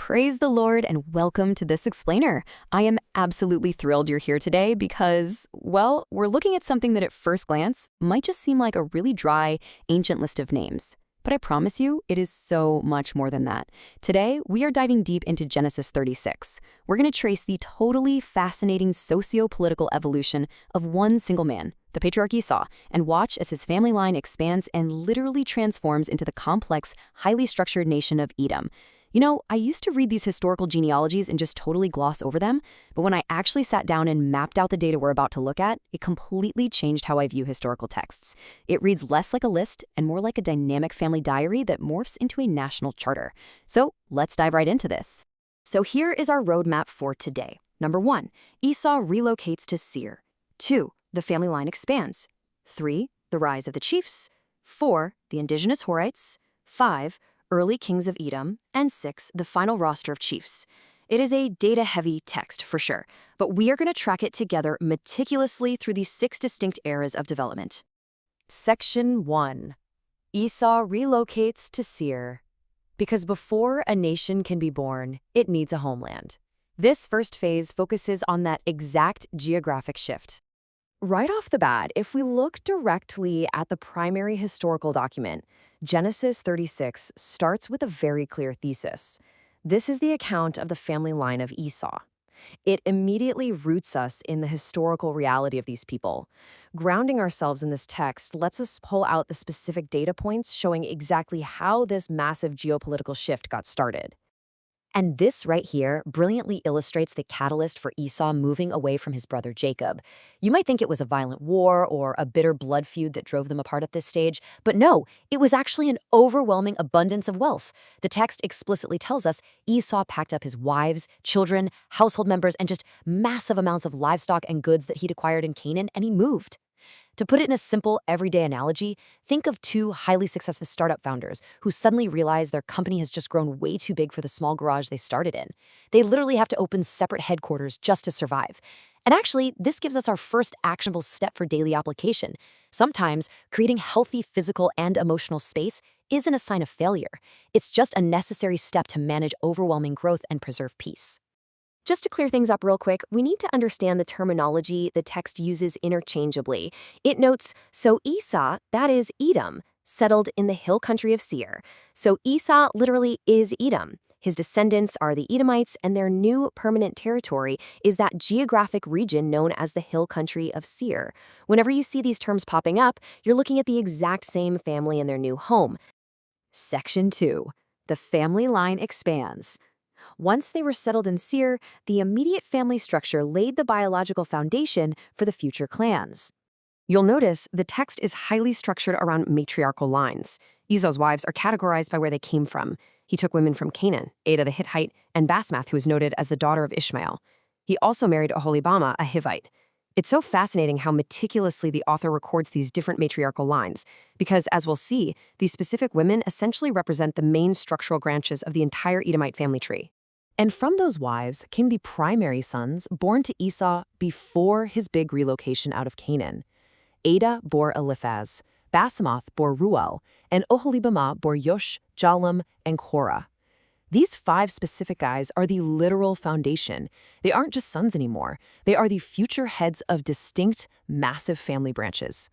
Praise the Lord and welcome to this explainer. I am absolutely thrilled you're here today because, well, we're looking at something that at first glance might just seem like a really dry, ancient list of names. But I promise you, it is so much more than that. Today, we are diving deep into Genesis 36. We're going to trace the totally fascinating socio-political evolution of one single man, the patriarch Esau, and watch as his family line expands and literally transforms into the complex, highly structured nation of Edom. You know, I used to read these historical genealogies and just totally gloss over them, but when I actually sat down and mapped out the data we're about to look at, it completely changed how I view historical texts. It reads less like a list and more like a dynamic family diary that morphs into a national charter. So let's dive right into this. So here is our roadmap for today. Number 1, Esau relocates to Seir. 2, the family line expands. 3, the rise of the chiefs. 4, the indigenous Horites. 5, early kings of Edom, and 6, the final roster of chiefs. It is a data-heavy text for sure, but we are going to track it together meticulously through these 6 distinct eras of development. Section 1. Esau relocates to Seir. Because before a nation can be born, it needs a homeland. This first phase focuses on that exact geographic shift. Right off the bat, if we look directly at the primary historical document, Genesis 36 starts with a very clear thesis. This is the account of the family line of Esau. It immediately roots us in the historical reality of these people. Grounding ourselves in this text lets us pull out the specific data points showing exactly how this massive geopolitical shift got started. And this right here brilliantly illustrates the catalyst for Esau moving away from his brother Jacob. You might think it was a violent war or a bitter blood feud that drove them apart at this stage, but no, it was actually an overwhelming abundance of wealth. The text explicitly tells us Esau packed up his wives, children, household members, and just massive amounts of livestock and goods that he'd acquired in Canaan, and he moved. To put it in a simple, everyday analogy, think of 2 highly successful startup founders who suddenly realize their company has just grown way too big for the small garage they started in. They literally have to open separate headquarters just to survive. And actually, this gives us our first actionable step for daily application. Sometimes, creating healthy physical and emotional space isn't a sign of failure. It's just a necessary step to manage overwhelming growth and preserve peace. Just to clear things up real quick, we need to understand the terminology the text uses interchangeably. It notes, so Esau, that is Edom, settled in the hill country of Seir. So Esau literally is Edom. His descendants are the Edomites, and their new permanent territory is that geographic region known as the hill country of Seir. Whenever you see these terms popping up, you're looking at the exact same family and their new home. Section 2. The family line expands. Once they were settled in Seir, the immediate family structure laid the biological foundation for the future clans. You'll notice the text is highly structured around matriarchal lines. Esau's wives are categorized by where they came from. He took women from Canaan, Ada the Hittite, and Basmath, who is noted as the daughter of Ishmael. He also married Oholibamah, a Hivite. It's so fascinating how meticulously the author records these different matriarchal lines, because, as we'll see, these specific women essentially represent the main structural branches of the entire Edomite family tree. And from those wives came the primary sons born to Esau before his big relocation out of Canaan. Ada bore Eliphaz, Basmath bore Reuel, and Oholibamah bore Yosh, Jalam, and Korah. These 5 specific guys are the literal foundation. They aren't just sons anymore. They are the future heads of distinct, massive family branches.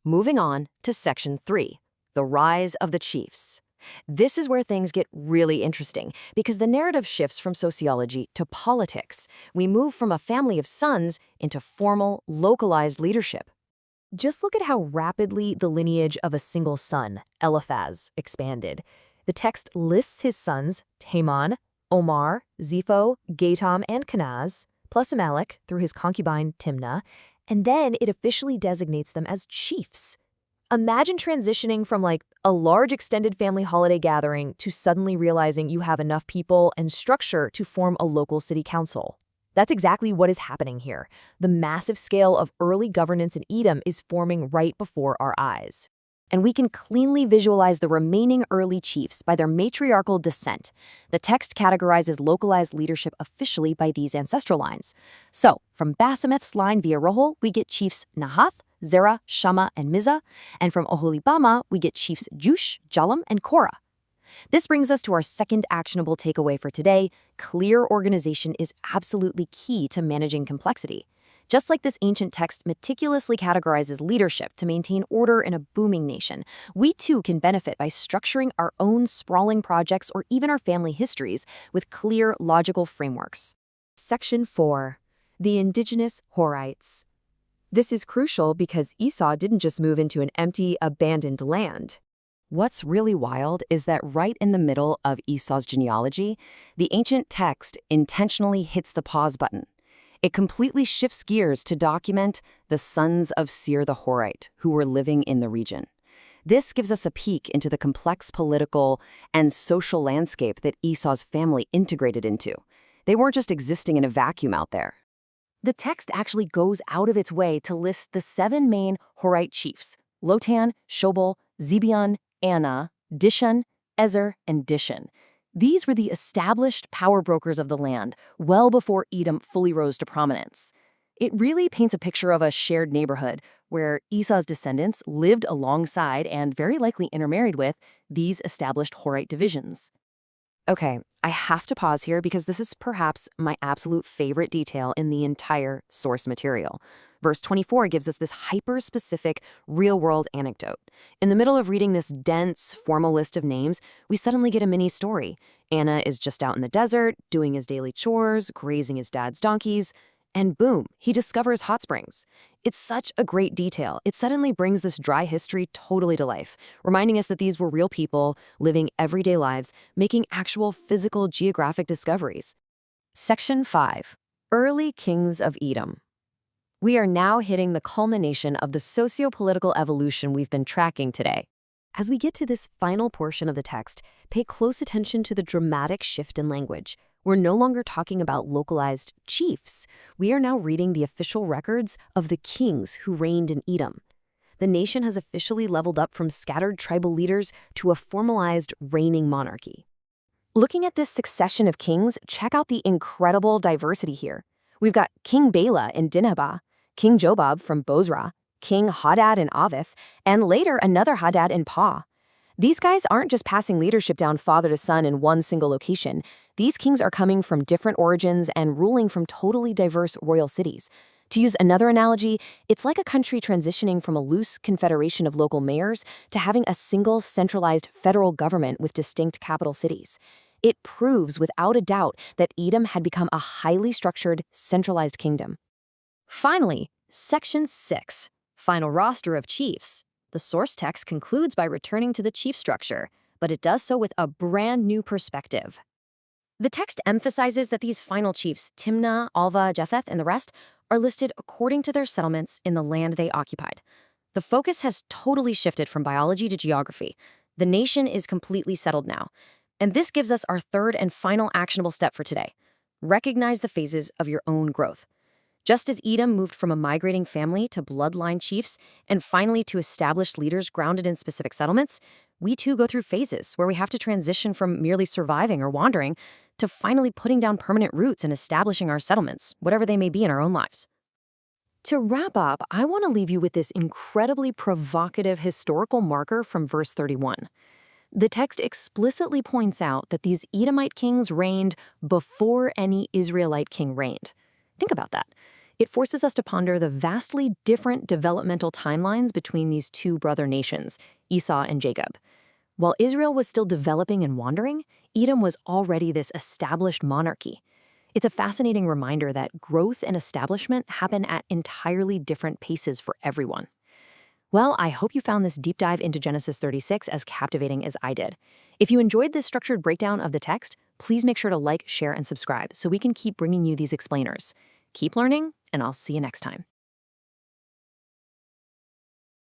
Moving on to Section 3, the rise of the chiefs. This is where things get really interesting, because the narrative shifts from sociology to politics. We move from a family of sons into formal, localized leadership. Just look at how rapidly the lineage of a single son, Eliphaz, expanded. The text lists his sons, Teman, Omar, Zepho, Gatam, and Kenaz, plus Amalek through his concubine Timnah, and then it officially designates them as chiefs. Imagine transitioning from a large extended family holiday gathering to suddenly realizing you have enough people and structure to form a local city council. That's exactly what is happening here. The massive scale of early governance in Edom is forming right before our eyes. And we can cleanly visualize the remaining early chiefs by their matriarchal descent. The text categorizes localized leadership officially by these ancestral lines. So, from Basemath's line via Reuel, we get chiefs Nahath, Zerah, Shammah, and Mizah, and from Oholibamah, we get chiefs Jush, Jalam, and Korah. This brings us to our second actionable takeaway for today. Clear organization is absolutely key to managing complexity. Just like this ancient text meticulously categorizes leadership to maintain order in a booming nation, we too can benefit by structuring our own sprawling projects or even our family histories with clear, logical frameworks. Section 4. The indigenous Horites. This is crucial because Esau didn't just move into an empty, abandoned land. What's really wild is that right in the middle of Esau's genealogy, the ancient text intentionally hits the pause button. It completely shifts gears to document the sons of Seir the Horite who were living in the region. This gives us a peek into the complex political and social landscape that Esau's family integrated into. They weren't just existing in a vacuum out there. The text actually goes out of its way to list the 7 main Horite chiefs: Lotan, Shobal, Zibeon, Anna, Dishon, Ezer, and Dishon. These were the established power brokers of the land, well before Edom fully rose to prominence. It really paints a picture of a shared neighborhood where Esau's descendants lived alongside and very likely intermarried with these established Horite divisions. Okay, I have to pause here because this is perhaps my absolute favorite detail in the entire source material. Verse 24 gives us this hyper-specific, real-world anecdote. In the middle of reading this dense, formal list of names, we suddenly get a mini story. Anna is just out in the desert, doing his daily chores, grazing his dad's donkeys, and boom, he discovers hot springs. It's such a great detail. It suddenly brings this dry history totally to life, reminding us that these were real people living everyday lives, making actual physical geographic discoveries. Section 5. Early Kings of Edom. We are now hitting the culmination of the socio-political evolution we've been tracking today. As we get to this final portion of the text, pay close attention to the dramatic shift in language. We're no longer talking about localized chiefs. We are now reading the official records of the kings who reigned in Edom. The nation has officially leveled up from scattered tribal leaders to a formalized reigning monarchy. Looking at this succession of kings, check out the incredible diversity here. We've got King Bela in Dinhabah, King Jobab from Bozrah, King Hadad in Avith, and later another Hadad in Pa. These guys aren't just passing leadership down father to son in one single location. These kings are coming from different origins and ruling from totally diverse royal cities. To use another analogy, it's like a country transitioning from a loose confederation of local mayors to having a single centralized federal government with distinct capital cities. It proves without a doubt that Edom had become a highly structured, centralized kingdom. Finally, Section 6, Final Roster of Chiefs. The source text concludes by returning to the chief structure, but it does so with a brand new perspective. The text emphasizes that these final chiefs, Timnah, Alva, Jetheth, and the rest, are listed according to their settlements in the land they occupied. The focus has totally shifted from biology to geography. The nation is completely settled now. And this gives us our third and final actionable step for today. Recognize the phases of your own growth. Just as Edom moved from a migrating family to bloodline chiefs and finally to established leaders grounded in specific settlements, we too go through phases where we have to transition from merely surviving or wandering to finally putting down permanent roots and establishing our settlements, whatever they may be in our own lives. To wrap up, I want to leave you with this incredibly provocative historical marker from verse 31. The text explicitly points out that these Edomite kings reigned before any Israelite king reigned. Think about that. It forces us to ponder the vastly different developmental timelines between these two brother nations, Esau and Jacob. While Israel was still developing and wandering, Edom was already this established monarchy. It's a fascinating reminder that growth and establishment happen at entirely different paces for everyone. Well, I hope you found this deep dive into Genesis 36 as captivating as I did. If you enjoyed this structured breakdown of the text, please make sure to like, share, and subscribe so we can keep bringing you these explainers. Keep learning, and I'll see you next time.